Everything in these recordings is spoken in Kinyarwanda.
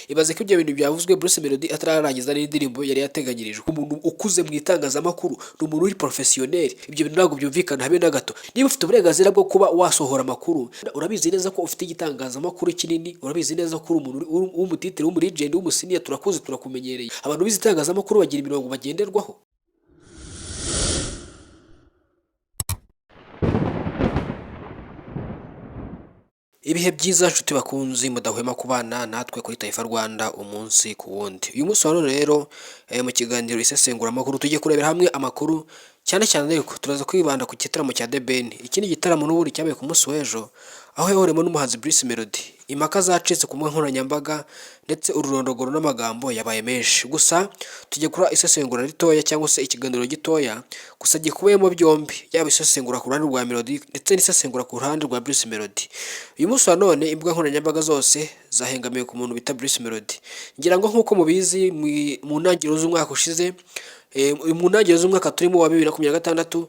ibaze ko ibyo bintu byavuzwe Bruce Melody atararangiza n'indirimbo yari yateganyirijwe. Umuntu ukuze mu itangazamakuru ni umuntu uri professionnel, ibyo bintu ntabwo byumvikana habe na gato. Niba ufite uburenganzira bwo kuba wasohora amakuru, urabizi neza ko ufite igitangazamakuru kinini, urabizi neza ko uri umuntu w'umutitire w'umulegend w'umusiniya, turakuzi turakumenyereye. Abantu bize itangazamakuru bagira imirongo bagenderwaho. Ibihe byiza nshuti bakunzi mudahwema kubana natwe kuri Taifa Rwanda umunsi ku wundi. Uyu munsi wa none rero mu kiganiro isesengura amakuru tugiye kurebera hamwe amakuru cyane ariko turaza kwibanda ku gitaramo cya The Ben. Iki ni igitaramo n'ubundi cyabaye ku munsi w'ejo, aho yahoremo n'umuhanzi Bruce Melody. Impaka zacitse ku mbuga nkoranyambaga ndetse ururondogoro n'amagambo yabaye menshi. Gusa tujye kuri isesengura ritoya cyangwa se ikiganiro gitoya, gusa gikubiyemo byombi, yaba isesengura ku ruhande rwa Melody ndetse n'isesengura ku ruhande rwa Bruce Melody. Uyu munsi wa none imbuga nkoranyambaga zose zahengamiye ku muntu bita Bruce Melody. Ngira ngo nk'uko mubizi mu ntangiriro z'umwaka ushize, mu ntangiriro z'umwaka turimo wa 2026,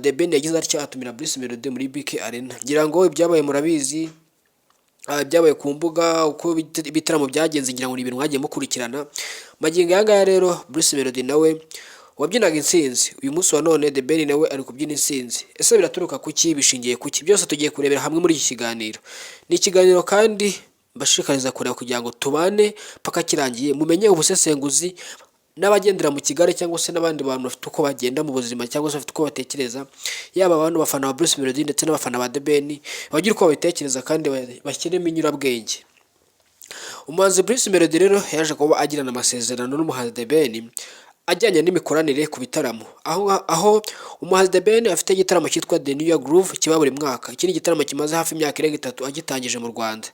The Ben yagize atya atumira Bruce Melody muri BK Arena. Ngira ngo ibyabaye murabizi, byabaye ku mbuga uko ibitaramo byagenze, ngira ngo ni ibintu mwagiye mukurikirana. Magingo yangaya rero Bruce Melody nawe wabyinaga insinzi, uyu munsi wa none The Ben nawe ari kubyina insinzi. Ese biraturuka kuki, bishingiye kuki? Byose tugiye kurebera hamwe muri iki kiganiro. Ni ikiganiro kandi bashikariza kureba kugira ngo tubane paka kirangiye, mumenye ubusesenguzi n'abagendera mu Kigali cyangwa se n'abandi bantu bafite uko bagenda mu buzima cyangwa se bafite uko batekereza, yaba abantu bafana ba Bruce Melody ndetse n'abafana ba The Ben, bagira uko babitekereza kandi bashyiremo inyurabwenge. Umuhanzi Bruce Melody rero yaje kuba agirana amasezerano n'umuhanzi The Ben ajyanye n'imikoranire ku bitaramo, aho umuhanzi The Ben afite igitaramo cyitwa The New Year Groove kiba buri mwaka. Iki ni igitaramo kimaze hafi imyaka 3 agitangije mu Rwanda.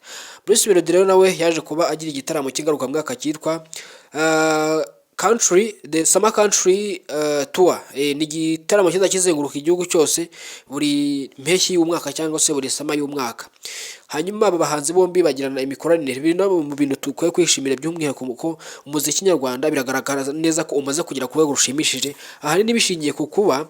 Bruce Melody rero nawe yaje kuba agira igitaramo kigaruka mwaka cyitwa The Summer Country Tour. Ni igitaramo kiza kizenguruka igihugu cyose buri mpeshyi y'umwaka cyangwa se buri sama y'umwaka. Hanyuma aba bahanzi bombi bagirana imikoranire, biri no mu bintu tukwiye kwishimira by'umwihariko ko umuziki nyarwanda biragaragara neza ko umaze kugira ku rwego rushimishije. Ahanini bishingiye ku kuba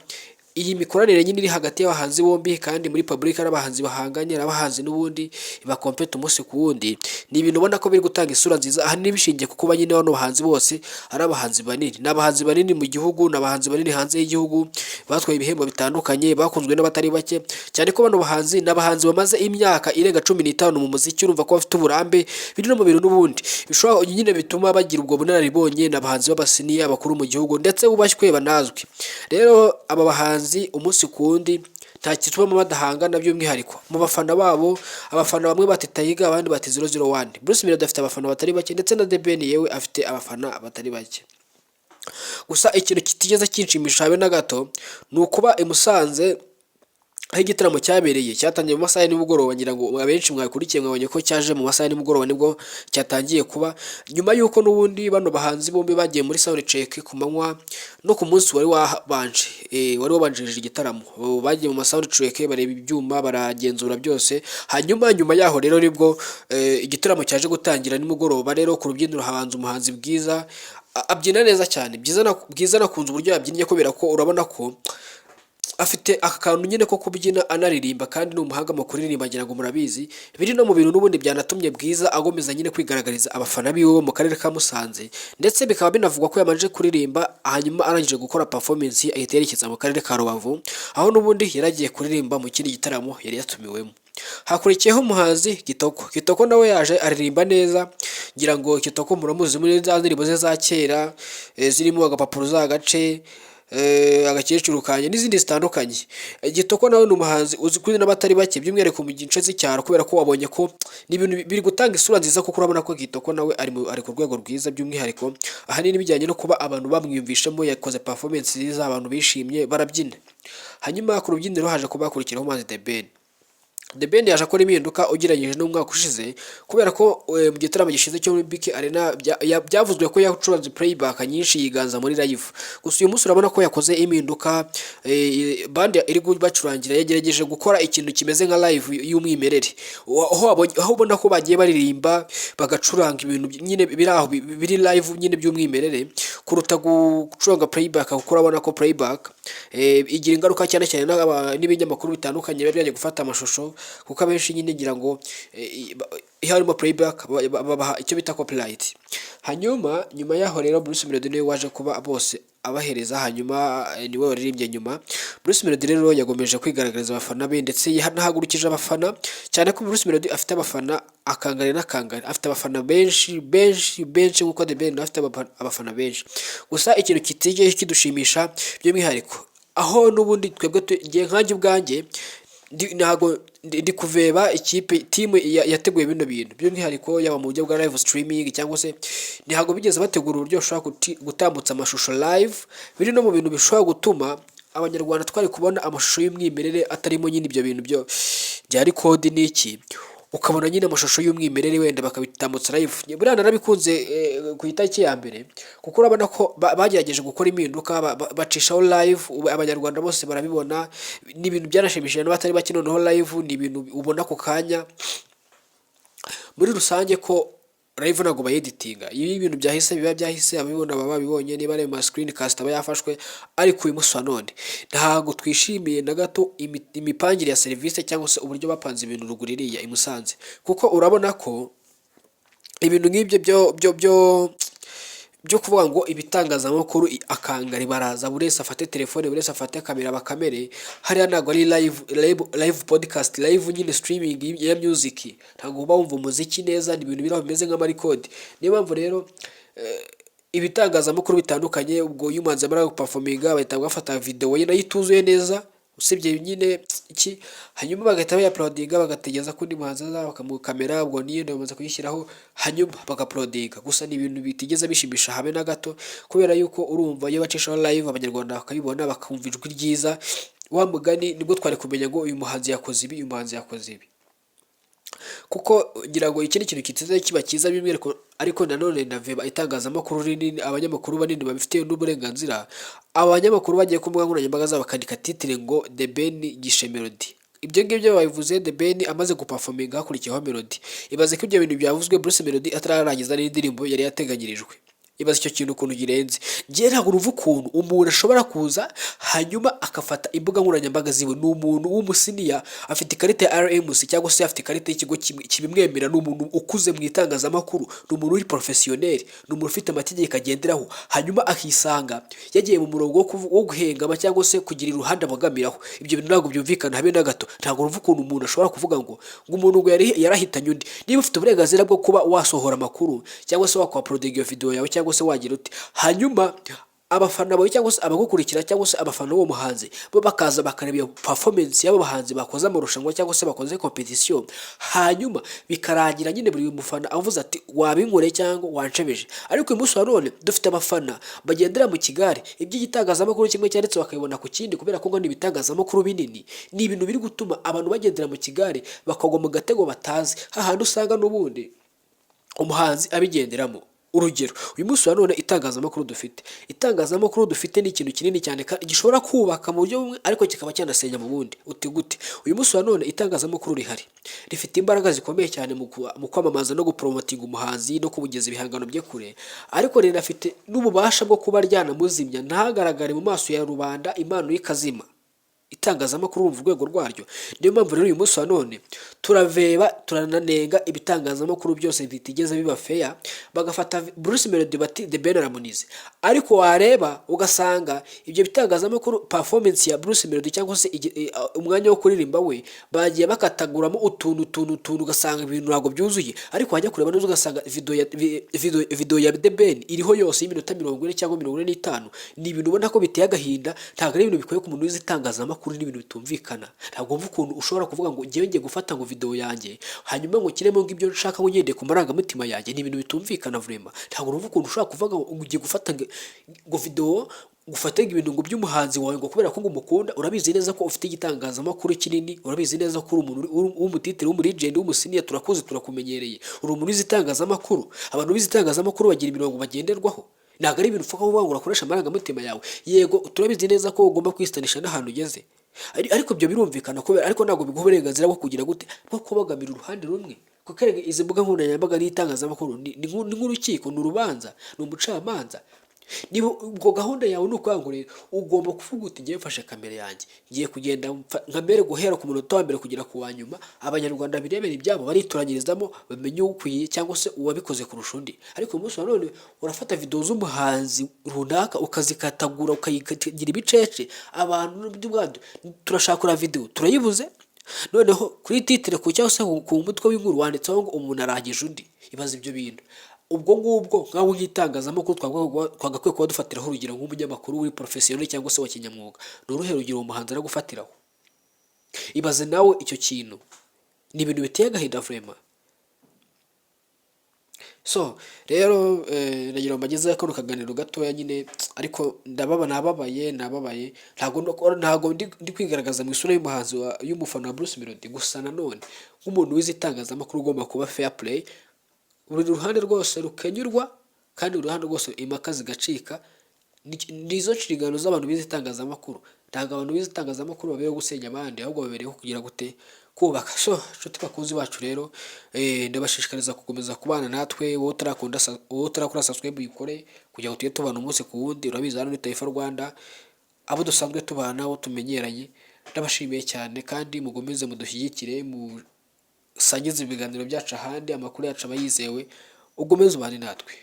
iyi mikoranire nyine iri hagati y'abahanzi bombi, kandi muri public n'abahanzi bahanganye, abahanzi n'ubundi bakompeta umunsi ku wundi. Ni ibintu ubona ko biri gutanga isura nziza. Ahanini bishingiye ku kuba nyine bano bahanzi bose ari abahanzi banini, n'abahanzi banini mu gihugu, n'abahanzi banini hanze y'igihugu, batwaye ibihembo bitandukanye, bakunzwe n'abatari bake, cyane ko bano bahanzi n'abahanzi bamaze imyaka irenga 15 mu muziki. Urumva ko bafite uburambe, biri no mu bintu n'ubundi bishobora nyine bituma bagira ubwo bunararibonye, n'abahanzi b'abasiniya bakuru mu gihugu ndetse ubashywe banazwi. Rero aba bahanzi umunsi kundi nta kituma badahangana, by'umwihariko mu bafana babo. Abafana bamwe bati Tayiga, abandi bati 001. Bruce Melody afite abafana batari bake ndetse na The Ben yewe afite abafana batari bake. Gusa ikintu kitigeze kinshimisha habe na gato ni ukuba i Musanze aho igitaramo cyabereye cyatangiye mu masaha y'umugoroba. Ngira ngo abenshi mwakurikiye mwabonye ko cyaje mu masaha y'umugoroba nibwo cyatangiye kuba, nyuma yuko n'ubundi bano bahanzi bombi bagiye muri sound check ku manywa no ku munsi wari wabanjirije igitaramo. Bagiye mu sound check bareba ibyuma, baragenzura byose. Hanyuma nyuma yaho rero nibwo igitaramo cyaje gutangira nimugoroba. Rero ku rubyiniro habanza umuhanzi Bwiza, abyina neza cyane. Bwiza nakunze uburyo yabyinnye kubera ko urabona ko afite akantu nyine ko kubyina anaririmba, kandi ni umuhanga mu kuririmba. Ngira ngo murabizi, biri no mu bintu n'ubundi byanatumye Bwiza agomeza nyine kwigaragariza abafana biwe mu karere ka Musanze, ndetse bikaba binavugwa ko yamanje kuririmba hanyuma arangije gukora performance ahita yerekeza mu karere ka Rubavu, aho n'ubundi yaragiye kuririmba mu kindi gitaramo yari yatumiwemo. Hakurikiyeho umuhanzi Kitoko nawe yaje aririmba neza. Ngira ngo Kitoko muramuzi muri za ndirimbo ze za kera, zirimo agapapuro z'agace, agakecuru kanye n'izindi zitandukanye. Kitoko nawe ni umuhanzi uzi kuri n'abatari bake, by'umwihariko mu gice z'icyaro, kubera ko wabonye ko ni ibintu biri gutanga isura nziza, kuko urabona ko Kitoko nawe ari ku rwego rwiza, by'umwihariko ahanini bijyanye no kuba abantu bamwiyumvishamo. Yakoze performance nziza, abantu bishimye barabyina. Hanyuma ku rubyiniro haje kuba hakurikiraho umuhanzi The Ben. The Ben yaje akora impinduka ugereranyije n'umwaka ushize, kubera ko mu gitaramo gishize cyo muri BK Arena byavuzwe ko yacuranze playback nyinshi yiganza muri live. Gusa uyu munsi urabona ko yakoze impinduka, band iri bacurangira yagerageje gukora ikintu kimeze nka live y'umwimerere, aho ubona ko bagiye baririmba bagacuranga ibintu nyine biri aho biri live nyine by'umwimerere, ku kuruta gucuranga playback, kuko urabona ko playback igira ingaruka cyane cyane n'ibinyamakuru bitandukanye biba byagiye gufata amashusho, kuko abenshi nyine ngira ngo iyo harimo playback babaha icyo bita copyright. Hanyuma nyuma yaho rero Bruce Melody niwe waje kuba bose abahereza, hanyuma niwe waririmbye nyuma. Bruce Melody rero yagomeje kwigaragariza abafana be, ndetse yanahagurukije abafana cyane ko Bruce Melody afite abafana akangari n'akangari, afite abafana benshi nkuko The Ben afite abafana benshi. Gusa ikintu kitigeze kidushimisha by'umwihariko, aho n'ubundi twebwe ngiye nkanjye ubwanjye ntago ndi kuveba timu yateguye bino bintu by'umwihariko, yaba mu buryo bwa live streaming cyangwa se ntago bigeze bategura uburyo ushobora gutambutsa amashusho live, biri no mu bintu bishobora gutuma abanyarwanda twari kubona amashusho y'umwimerere atarimo nyine ibyo bintu bya record n'iki, ukabona nyine amashusho y'umwimerere wenda bakabitambutsa live. Buriya narabikunze ku itariki ya mbere, kuko urabona ko bagerageje gukora impinduka bacishaho live, abanyarwanda bose barabibona, ni ibintu byanashimishije n'abatari bake. Noneho live ni ibintu ubona ku kanya muri rusange ko live ntabwo bayeditinga, iyo ibintu byahise biba byahise, ababibona baba babibonye, niba ari ma screen cast aba yafashwe. Ariko uyu munsi wa none ntabwo twishimiye na gato imipangire ya serivisi cyangwa se uburyo bapanze ibintu ruguru iriya i Musanze, kuko urabona ko ibintu nk'ibyo byo kuvuga ngo ibitangazamakuru akangari baraza, buri wese afate telefone, buri wese afate kamera bakamere, hariya ntabwo ari live podcast, live nyine streaming ya music, ntabwo uba wumva umuziki neza, ni ibintu biraho bimeze nk'amarikodi. Niyo mpamvu rero ibitangazamakuru bitandukanye, ubwo uyu muhanzi amara guperforminga bahita bafata video ye nayo ituzuye neza, usibye nyine iki, hanyuma bagahita bayaploadinga, bagategeza kundi muhanzi aza bakamukamera, ubwo niyo bamaze kuyishyiraho, hanyuma bagaplodinga. Gusa ni ibintu bitigeze bishimisha habe na gato, kubera yuko urumva iyo bacishaho live abanyarwanda bakabibona, bakumva ijwi ryiza, wa mugani nibwo twari kumenya ngo uyu muhanzi yakoze ibi, uyu muhanzi yakoze ibi. Kuko ngira ngo iki ni ikintu kitize kiba cyiza bimwe, ariko nanone ndaveba itangazamakuru rinini, abanyamakuru banini babifitiye n'uburenganzira. Abanyamakuru bagiye ku mbuga nkoranyambaga zabo bakandika titre ngo The Ben gishe Melody. Ibyo ngibyo babivuze The Ben amaze guperforminga hakurikiyeho Melody. Ibaze ko ibyo bintu byavuzwe Bruce Melody atararangiza n'indirimbo yari yateganyirijwe. Ibaze icyo kintu ukuntu girenze. Ngiye ntabwo uruva ukuntu umuntu ashobora kuza hanyuma akafata imbuga nkoranyambaga ziwe. Ni umuntu w'umusiniya, afite ikarita ya RMC cyangwa se afite ikarita y'ikigo kibimwemera, ni umuntu ukuze mu itangazamakuru, ni umuntu uri professionnel, ni umuntu ufite amategeko agenderaho, hanyuma akisanga yagiye mu murongo wo guhengama cyangwa se kugira iruhande abogamiraho. Ibyo bintu ntabwo byumvikana habe na gato. Ntabwo uruva ukuntu umuntu ashobora kuvuga ngo umuntu ngo yarahitanye undi. Niba ufite uburenganzira bwo kuba wasohora amakuru cyangwa se wakwaplodinga iyo video yawe cyangwa se wagira uti, hanyuma abafana bawe cyangwa se abagukurikira cyangwa se abafana b'uwo muhanzi bo bakaza bakareba iyo performance y'abo bahanzi bakoze amarushanwa cyangwa se bakoze competition, hanyuma bikarangira nyine buri mufana avuze ati wabinkoreye cyangwa wancebeje. Ariko uyu munsi wa none dufite abafana bagendera mu kigare, iby'igitangazamakuru kimwe cyanditse bakabibona ku kindi, kubera ko ngo ni ibitangazamakuru binini. Ni ibintu biri gutuma abantu bagendera mu kigare bakagwa mu gatego batazi, hahandi usanga n'ubundi umuhanzi abigenderamo. Urugero, uyu munsi wa none itangazamakuru dufite ni ikintu kinini cyane gishobora kubaka mu buryo bumwe ariko kikaba cyanasenya mu bundi. Uti gute? Uyu munsi wa none itangazamakuru rihari rifite imbaraga zikomeye cyane mu kwamamaza no gupromotinga umuhanzi no kubugeza ibihangano bye kure, ariko rinafite n'ububasha bwo kuba ryanamuzimya ntagaragare mu maso ya rubanda, impano y'ikazima. Itangazamakuru urumva urwego rwaryo. Niyo mpamvu rero uyu munsi wa none turaveba turananenga ibitangazamakuru byose bitigeze biba fair, bagafata Bruce Melody bati The Ben aramunize, ariko wareba ugasanga ibyo bitangazamakuru performance ya Bruce Melody cyangwa se umwanya wo kuririmba we bagiye bakataguramo utuntu ugasanga ibintu ntabwo byuzuye. Ariko wajya kureba neza ugasanga video ya The Ben iriho yose y'iminota 40 cyangwa 45. Ni ibintu ubona ko biteye agahinda, ntabwo ari ibintu bikwiye ku muntu w'itangazamakuru, n'ibintu bitumvikana. Ntabwo mvuga ukuntu ushobora kuvuga ngo ngiye gufata ngo video yanjye hanyuma ngo kiremo ngo ibyo nshaka ngo ngende ku marangamutima yanjye, ni ibintu bitumvikana vraiment. Ntabwo mvuga ukuntu ushobora kuvuga ngo ugiye gufata ngo video gufatega ibintu ngo by'umuhanzi wawe ngo kubera ko ngo umukunda. Urabizi neza ko ufite igitangazamakuru kinini, urabizi neza ko uri umuntu w'umutitire w'umulegend w'umusiniya, turakuze turakumenyereye, uri umuntu w'izitangazamakuru. Abantu b'izitangazamakuru bagira imirongo bagenderwaho, ntabwo ari ibintu upfa kuvuga ngo urakoresha amarangamutima yawe. Yego turabizi neza ko ugomba kwistanisha n'ahantu ugeze, ariko ibyo birumvikana kubera, ariko ntabwo biguha uburenganzira bwo kugira gute bwo kubagamira uruhande rumwe. Kuko izi mbuga nkoranyambaga n'itangazamakuru ni nk'urukiko, ni urubanza, ni umucamanza. niba ubwo gahunda yawe ni ukuvuga ngo rero ugomba kuvuga uti ngiye mfashe kamera yanjye ngiye kugenda nkamere guhera ku munota wa mbere kugera ku wa nyuma, abanyarwanda birebera ibyabo baritoranyirizamo bamenye ukwiye cyangwa se uwabikoze kurusha undi. Ariko uyu munsi wa none urafata video z'umuhanzi runaka ukazikatagura ukayigira ibicece, abantu n'ubwabyo turashaka kureba video turayibuze, noneho kuri titre ku cyangwa se ku mutwe w'inkuru wanditseho ngo umuntu arangije undi. Ibaza ibyo bintu. Ubwo ngubwo nkaho nk'itangazamakuru twagakwiye kuba dufatiraho urugero nk'umunyamakuru w'uri professionnel cyangwa se wa kinyamwuga. Ni uruhe rugero umuhanzi aragufatiraho? Ibaze nawe icyo kintu. Ni ibintu biteye agahinda vraiment. So rero nagira mbagezeho kano kaganiro gatoya nyine, ariko nababaye ntago ndi kwigaragaza mu isura y'umuhanzi y'umufana wa Bruce Melody, gusa nanone nk'umuntu wize itangazamakuru ugomba kuba fair play, buri ruhande rwose rukenyurwa kandi buri ruhande rwose impaka zigacika. Nizo nshingano z'abantu bize itangazamakuru. Ntabwo abantu bize itangazamakuru babereyeho gusenya abandi, ahubwo babereyeho kugira gute kubaka. So nshuti bakunzi bacu rero ndabashishikariza gukomeza kubana natwe. Wowe utarakora subscribe uyikore kugira ngo tujye tubana umunsi ku wundi. Urabizi hano ni Taifa Rwanda, abo dusanzwe tubana, abo tumenyeranye. Ndabashimiye cyane kandi mugomeze mudushyigikire, musangize ibiganiro byacu ahandi, amakuru yacu aba yizewe, ugomeze ubane natwe.